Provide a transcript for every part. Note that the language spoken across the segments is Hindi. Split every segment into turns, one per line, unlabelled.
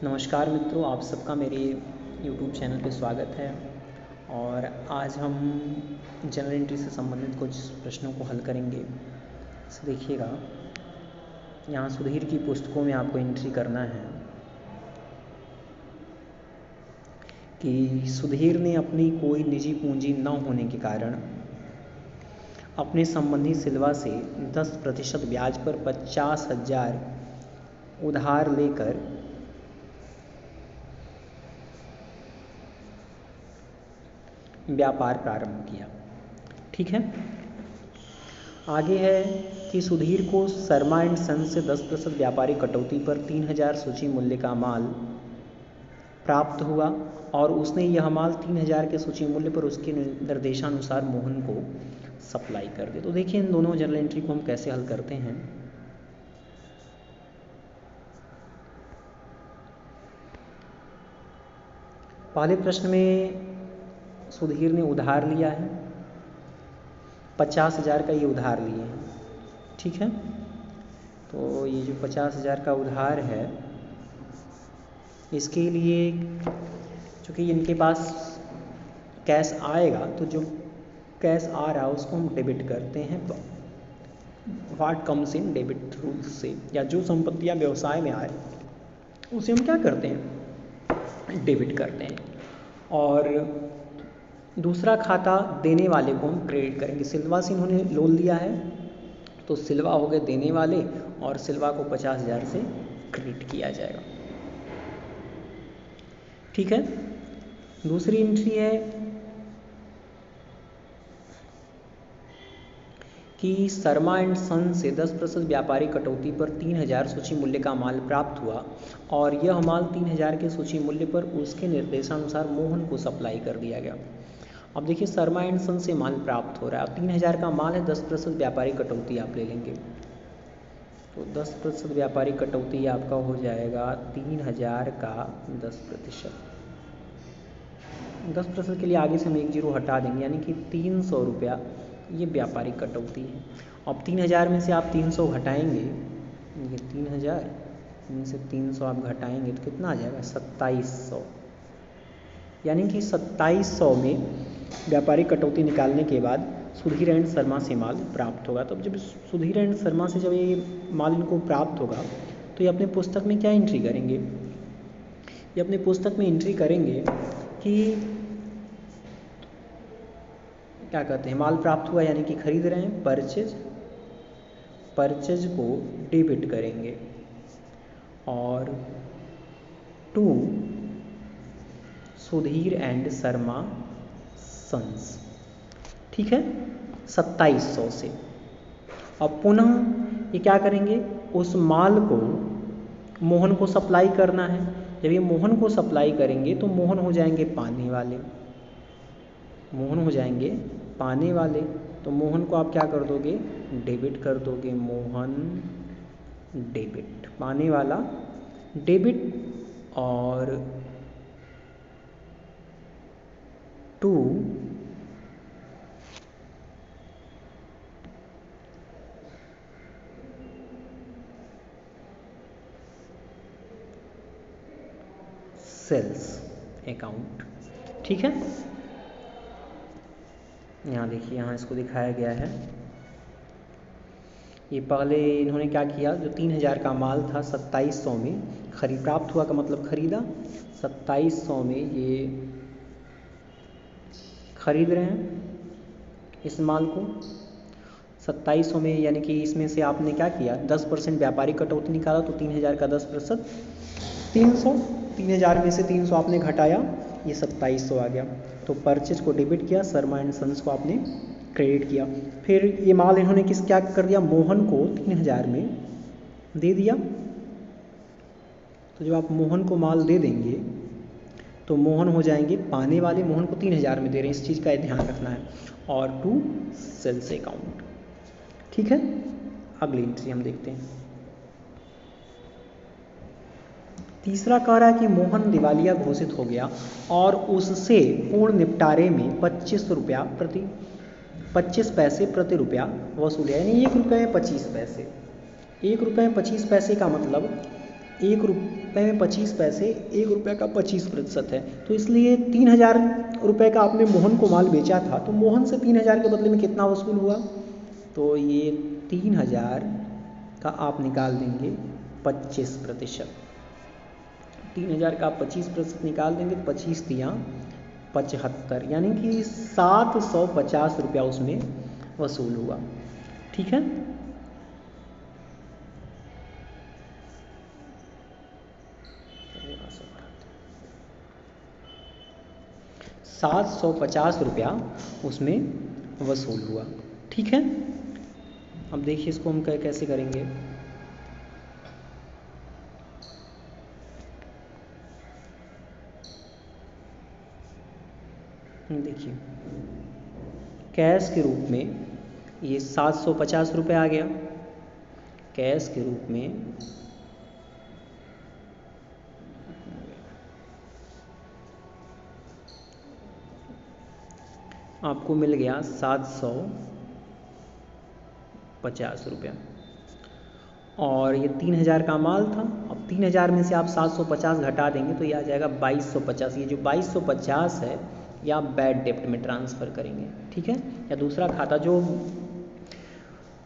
नमस्कार मित्रों, आप सबका मेरे YouTube चैनल पे स्वागत है। और आज हम जनरल एंट्री से संबंधित कुछ प्रश्नों को हल करेंगे। तो देखिएगा, यहाँ सुधीर की पुस्तकों में आपको एंट्री करना है कि सुधीर ने अपनी कोई निजी पूंजी न होने के कारण अपने संबंधी सिल्वा से 10% ब्याज पर 50,000 उधार लेकर व्यापार प्रारंभ किया। ठीक है। आगे है कि सुधीर को शर्मा एंड सन से 10% व्यापारी कटौती पर 3,000 सूची मूल्य का माल प्राप्त हुआ और उसने यह माल 3,000 के सूची मूल्य पर उसके निर्देशानुसार मोहन को सप्लाई कर दिया। तो देखिए, इन दोनों जर्नल एंट्री को हम कैसे हल करते हैं। पहले प्रश्न में सुधीर ने उधार लिया है, 50,000 का ये उधार लिए हैं। ठीक है। तो ये जो 50,000 का उधार है, इसके लिए चूँकि इनके पास कैश आएगा, तो जो कैश आ रहा है उसको हम डेबिट करते हैं। What comes in debit rule से, या जो संपत्तियाँ व्यवसाय में आए उसे हम क्या करते हैं, डेबिट करते हैं। और दूसरा खाता देने वाले को हम क्रेडिट करेंगे। सिल्वा से इन्होंने लोन लिया है, तो सिल्वा हो गए देने वाले और सिल्वा को 50,000 से क्रेडिट किया जाएगा। ठीक है। दूसरी एंट्री है कि शर्मा एंड सन से 10% व्यापारी कटौती पर 3,000 सूची मूल्य का माल प्राप्त हुआ और यह माल 3,000 के सूची मूल्य पर उसके निर्देशानुसार मोहन को सप्लाई कर दिया गया। अब देखिए, शर्मा एंड सन से माल प्राप्त हो रहा है, 3,000 का माल है, 10% व्यापारी कटौती आप ले लेंगे। तो 10% व्यापारी कटौती आपका हो जाएगा 3,000 का 10%। 10% के लिए आगे से हम 1 जीरो हटा देंगे, यानी कि 300 रुपया ये व्यापारी कटौती है। अब 3,000 में से आप 300 घटाएंगे, ये 3,000 में से 300 आप घटाएंगे तो कितना आ जाएगा, 2700। यानी कि 2700 में व्यापारी कटौती निकालने के बाद सुधीर एंड शर्मा से माल प्राप्त होगा। तो जब सुधीर एंड शर्मा से जब ये माल इनको प्राप्त होगा, तो ये अपने पुस्तक में क्या एंट्री करेंगे, ये अपने पुस्तक में एंट्री करेंगे कि क्या कहते हैं, माल प्राप्त हुआ यानी कि खरीद रहे हैं, परचेज को डेबिट करेंगे और to Sudhir and Sharma sons. ठीक है, 2700 से। अब पुनः ये क्या करेंगे, उस माल को मोहन को सप्लाई करना है। जब ये मोहन को सप्लाई करेंगे तो मोहन हो जाएंगे पाने वाले, मोहन हो जाएंगे पाने वाले। तो मोहन को आप क्या कर दोगे, डेबिट कर दोगे। मोहन डेबिट, पाने वाला डेबिट और टू सेल्स अकाउंट। ठीक है। यहाँ देखिए, यहाँ इसको दिखाया गया है। ये पहले इन्होंने क्या किया, जो 3,000 का माल था 2700 में खरीद प्राप्त हुआ का मतलब खरीदा, 2700 में ये खरीद रहे हैं इस माल को 2700 में। यानी कि इसमें से आपने क्या किया, 10% व्यापारी कटौती निकाला, तो 3,000 का 10% 300, 3,000 में से 300 आपने घटाया, ये 2700 आ गया। तो परचेज को डेबिट किया, शर्मा एंड सन्स को आपने क्रेडिट किया। फिर ये माल इन्होंने क्या कर दिया, मोहन को 3,000 में दे दिया। तो जब आप मोहन को माल दे देंगे तो मोहन हो जाएंगे पाने वाले, मोहन को 3,000 में दे रहे हैं, इस चीज़ का ध्यान रखना है। और टू सेल्स अकाउंट। ठीक है। अगली एंट्री हम देखते हैं। तीसरा कह रहा है कि मोहन दिवालिया घोषित हो गया और उससे पूर्ण निपटारे में 25 पैसे प्रति रुपया वसूले, यानी 1 रुपये 25 पैसे। 1 रुपये 25 पैसे का मतलब रुपये में 25 पैसे 1 रुपये का 25% है। तो इसलिए 3000 रुपये का आपने मोहन को माल बेचा था, तो मोहन से 3000 के बदले में कितना वसूल हुआ? तो ये 3000 का आप निकाल देंगे 25%। 3000 का आप 25% निकाल देंगे तो 25 तियाँ 75, यानी कि 750 रुपया उसमें वसूल हुआ। ठीक है, 750 रुपया उसमें वसूल हुआ। ठीक है, अब देखिए इसको हम कैसे करेंगे। देखिए कैश के रूप में ये 750 रुपये आ गया। कैश के रूप में आपको मिल गया 750 रुपया, और ये 3000 का माल था। अब 3000 में से आप 750 घटा देंगे तो ये आ जाएगा 2250। ये जो 2250 है ये आप बैड डेप्ट में ट्रांसफ़र करेंगे। ठीक है, या दूसरा खाता जो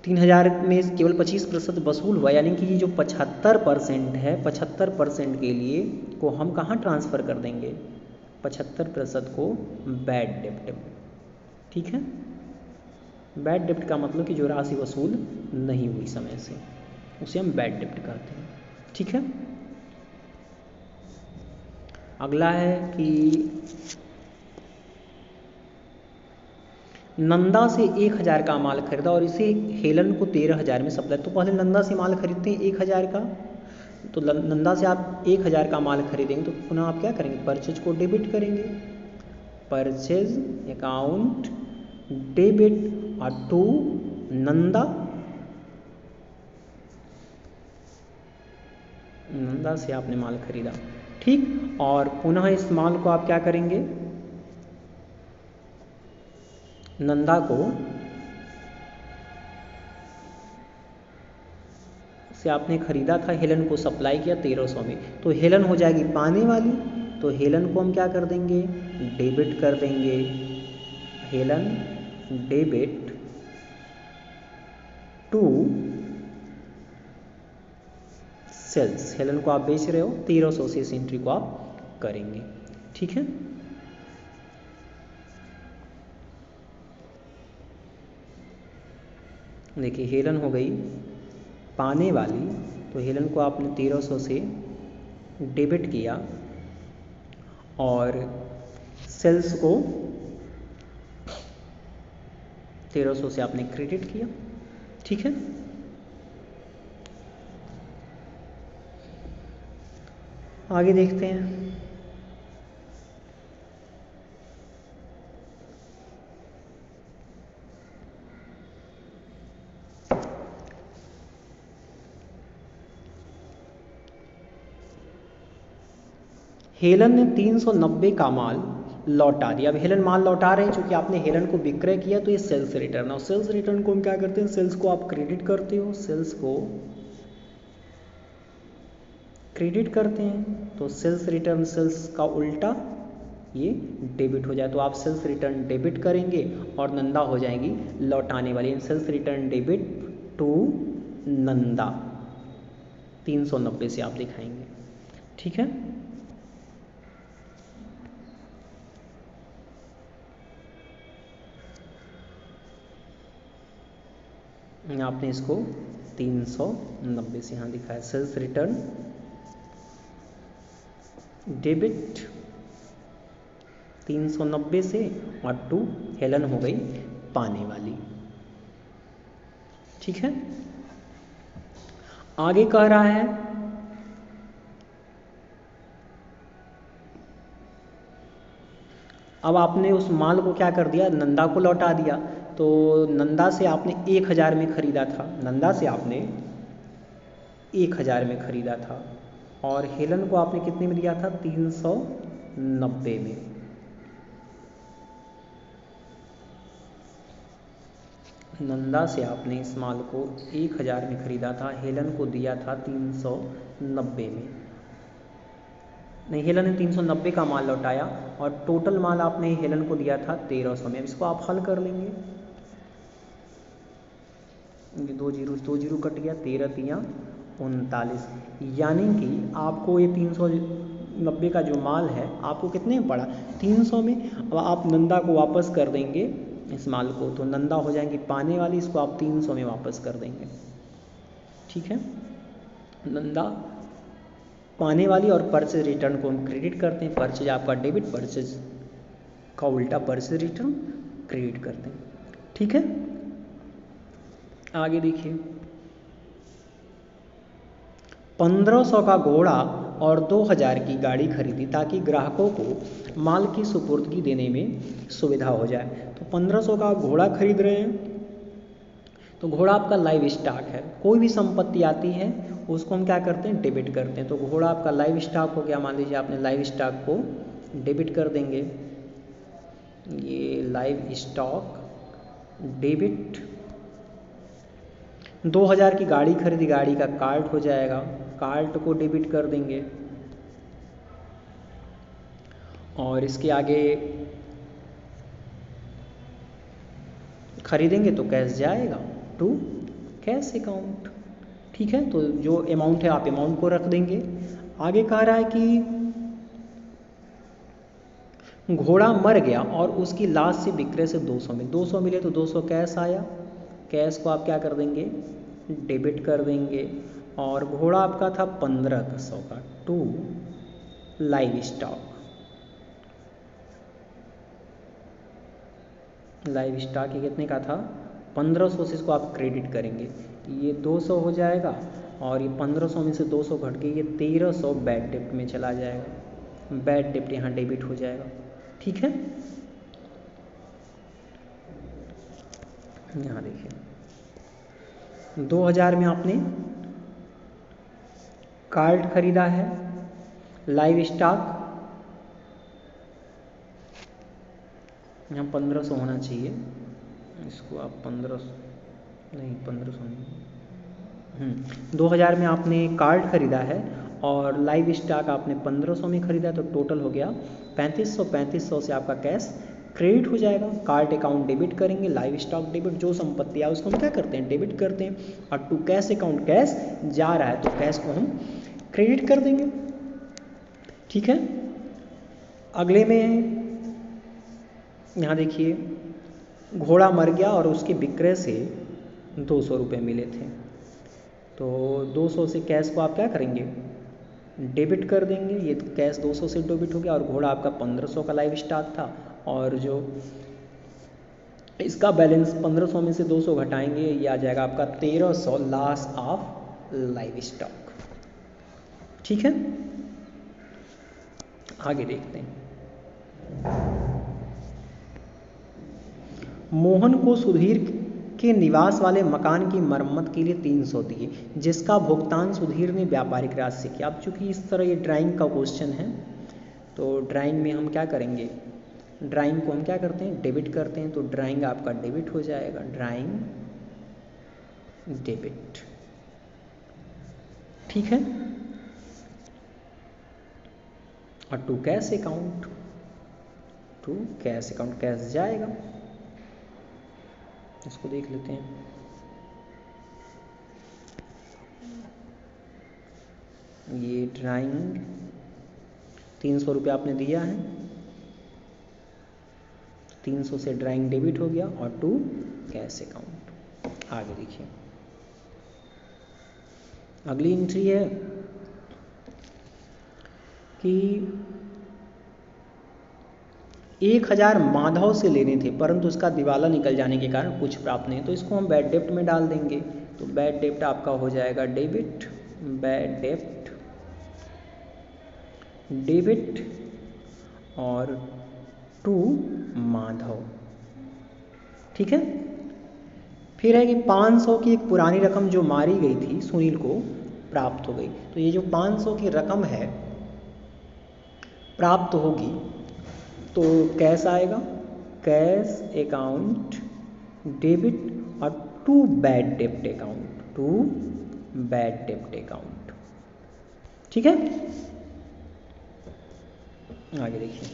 3000 में केवल 25% वसूल हुआ, यानी कि ये जो 75% है, 75% के लिए को हम कहाँ ट्रांसफ़र कर देंगे? 75% को बैड डेप्ट में। ठीक है, बैड डेप्ट का मतलब कि जो राशि वसूल नहीं हुई समय से, उसे हम बैड डेप्ट कहते हैं। ठीक है, अगला है कि नंदा से 1000 का माल खरीदा और इसे हेलन को 13000 में सप्लाई। तो पहले नंदा से माल खरीदते हैं 1000 का, तो नंदा से आप 1000 का माल खरीदेंगे तो पुनः आप क्या करेंगे? परचेज को डेबिट करेंगे। Purchase account debit to Nanda, Nanda से आपने माल खरीदा। ठीक, और पुनः इस माल को आप क्या करेंगे? नंदा को से आपने खरीदा था, हेलन को सप्लाई किया 1300 में, तो हेलन हो जाएगी पाने वाली। तो हेलन को हम क्या कर देंगे? डेबिट कर देंगे। Helen debit to sales. Helen को आप बेच रहे हो 1300 से इस एंट्री को आप करेंगे। ठीक है, देखिए हेलन हो गई पाने वाली, तो हेलन को आपने 1300 से डेबिट किया और सेल्स को 1300 से आपने क्रेडिट किया। ठीक है, आगे देखते हैं। हेलन ने 390 का माल लौटा दिया। अब हेलन माल लौटा रहे हैं, चूंकि आपने हेलन को विक्रय किया तो ये सेल्स रिटर्न। और सेल्स रिटर्न को हम क्या करते हैं? सेल्स को आप क्रेडिट करते हो, सेल्स को क्रेडिट करते हैं, तो सेल्स रिटर्न सेल्स का उल्टा ये डेबिट हो जाए, तो आप सेल्स रिटर्न डेबिट करेंगे और नंदा हो जाएगी लौटाने वाली। Sales return debit to Nanda 390 से आप दिखाएंगे। ठीक है, आपने इसको 390 से यहाँ दिखाया। सेल्स रिटर्न डेबिट 390 से और टू हेलन हो गई पाने वाली। ठीक है, आगे कह रहा है अब आपने उस माल को क्या कर दिया? नंदा को लौटा दिया। तो नंदा से आपने 1000 में खरीदा था, नंदा से आपने 1000 में खरीदा था और हेलन को आपने कितने में दिया था? 390 में। नंदा से आपने इस माल को 1000 में खरीदा था, हेलन को दिया था 390 में। नहीं, हेलन ने 390 का माल लौटाया और टोटल माल आपने हेलन को दिया था 1300 में। इसको आप हल कर लेंगे, ये 2 जीरो कट गया, 13 तियाँ 39, यानी कि आपको ये 390 का जो माल है आपको कितने में पड़ा, 300 में। अब आप नंदा को वापस कर देंगे इस माल को, तो नंदा हो जाएंगी पाने वाली, इसको आप 300 में वापस कर देंगे। ठीक है, नंदा पाने वाली और परचेज रिटर्न को हम क्रेडिट करते हैं। परचेज आपका डेबिट, परचेज का उल्टा परचेज रिटर्न क्रेडिट करते हैं। ठीक है, आगे देखिए, 1500 का घोड़ा और 2000 की गाड़ी खरीदी ताकि ग्राहकों को माल की सुपुर्दगी देने में सुविधा हो जाए। तो 1500 का घोड़ा खरीद रहे हैं, तो घोड़ा आपका लाइव स्टॉक है। कोई भी संपत्ति आती है उसको हम क्या करते हैं, डेबिट करते हैं। तो घोड़ा आपका लाइव स्टॉक हो गया, मान लीजिए आपने लाइव स्टॉक को डेबिट कर देंगे, ये लाइव स्टॉक डेबिट। 2000 की गाड़ी खरीदी, गाड़ी का कार्ट हो जाएगा, कार्ट को डेबिट कर देंगे। और इसके आगे खरीदेंगे तो कैश जाएगा टू कैश अकाउंट। ठीक है, तो जो अमाउंट है आप अमाउंट को रख देंगे। आगे कह रहा है कि घोड़ा मर गया और उसकी लाश से विक्रय से 200 में 200 मिले, तो 200 कैश आया, कैश को आप क्या कर देंगे, डेबिट कर देंगे। और घोड़ा आपका था 1500 का to live stock, live stock ये कितने का था, 1500 से इसको आप क्रेडिट करेंगे, ये 200 हो जाएगा और ये 1500 में से 200 घट के ये 1300 बैड डेप्ट में चला जाएगा, बैड डेप्ट यहाँ डेबिट हो जाएगा। ठीक है, यहाँ देखिए 2000 में आपने कार्ड खरीदा है, लाइव स्टॉक यहाँ 1500 होना चाहिए, इसको आप 1500 नहीं 1500 नहीं 2000 में आपने कार्ड खरीदा है और लाइव स्टॉक आपने 1500 में खरीदा, तो टोटल हो गया 3500। 3500 से आपका कैश क्रेडिट हो जाएगा, कार्ड अकाउंट डेबिट करेंगे, लाइव स्टॉक डेबिट, जो संपत्ति है उसको हम क्या करते हैं, डेबिट करते हैं। और टू कैश अकाउंट, कैश जा रहा है तो कैश को हम क्रेडिट कर देंगे। ठीक है, अगले में यहाँ देखिए, घोड़ा मर गया और उसके विक्रय से 200 रुपये मिले थे, तो 200 से कैश को आप क्या करेंगे, डेबिट कर देंगे। ये तो कैश 200 से डेबिट हो गया और घोड़ा आपका 1500 का लाइव स्टॉक था, और जो इसका बैलेंस 1500 में से 200 घटाएंगे, ये आ जाएगा आपका 1300 लॉस ऑफ लाइव स्टॉक। ठीक है, आगे देखते हैं। मोहन को सुधीर के निवास वाले मकान की मरम्मत के लिए 300 दिए, जिसका भुगतान सुधीर ने व्यापारिक राशि से किया। अब चूंकि इस तरह ये ड्राइंग का क्वेश्चन है, तो ड्राइंग में हम क्या करेंगे, ड्राइंग को हम क्या करते हैं, डेबिट करते हैं, तो ड्राइंग आपका डेबिट हो जाएगा, ड्राइंग डेबिट। ठीक है, और to cash account, to cash account, cash जाएगा। इसको देख लेते हैं, ये ड्राइंग 300 रुपये आपने दिया है, 300 से ड्राइंग डेबिट हो गया और टू कैश अकाउंट। आगे देखिए, अगली एंट्री है कि 1000 माधव से लेने थे परंतु उसका दिवाला निकल जाने के कारण कुछ प्राप्त नहीं, तो इसको हम बैड डेप्ट में डाल देंगे। तो बैड डेप्ट आपका हो जाएगा डेबिट, बैड डेप्ट डेबिट और टू माधव। ठीक है, फिर है कि 500 की एक पुरानी रकम जो मारी गई थी सुनील को प्राप्त हो गई। तो ये जो 500 की रकम है प्राप्त होगी, तो कैश आएगा, कैश अकाउंट डेबिट और टू बैड डेप्ट अकाउंट, टू बैड डेप्ट अकाउंट। ठीक है, आगे देखिए,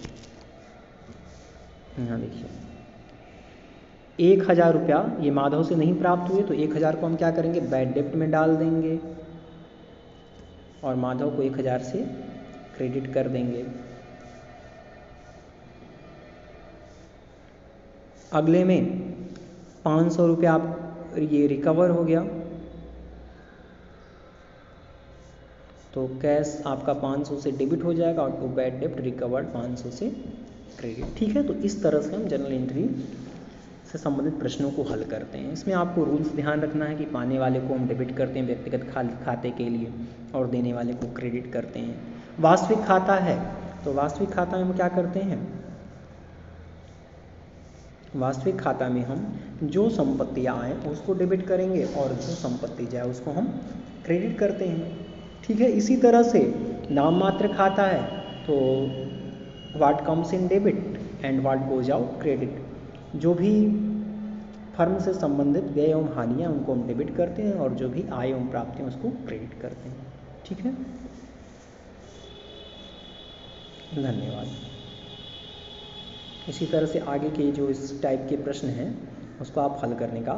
यहाँ देखिए 1000 रुपया ये माधव से नहीं प्राप्त हुए, तो 1000 को हम क्या करेंगे, बैड डेप्ट में डाल देंगे और माधव को 1000 से क्रेडिट कर देंगे। अगले में 500 रुपया आप ये रिकवर हो गया, तो कैश आपका 500 से डेबिट हो जाएगा और तो बैड डेप्ट रिकवर्ड 500 से क्रेडिट। ठीक है, तो इस तरह से हम जनरल एंट्री से संबंधित प्रश्नों को हल करते हैं। इसमें आपको रूल्स ध्यान रखना है कि पाने वाले को हम डेबिट करते हैं व्यक्तिगत खाते के लिए और देने वाले को क्रेडिट करते हैं। वास्तविक खाता है तो वास्तविक खाता में हम क्या करते हैं, वास्तविक खाता में हम जो संपत्तियाँ आए उसको डेबिट करेंगे और जो संपत्ति जाए उसको हम क्रेडिट करते हैं। ठीक है, इसी तरह से नाम मात्र खाता है तो what comes in debit and what goes out credit. जो भी फर्म से संबंधित व्यय एवं हानियाँ उनको हम डेबिट करते हैं और जो भी आय एवं प्राप्तियाँ उसको क्रेडिट करते हैं। ठीक है, धन्यवाद। इसी तरह से आगे के जो इस टाइप के प्रश्न हैं उसको आप हल करने का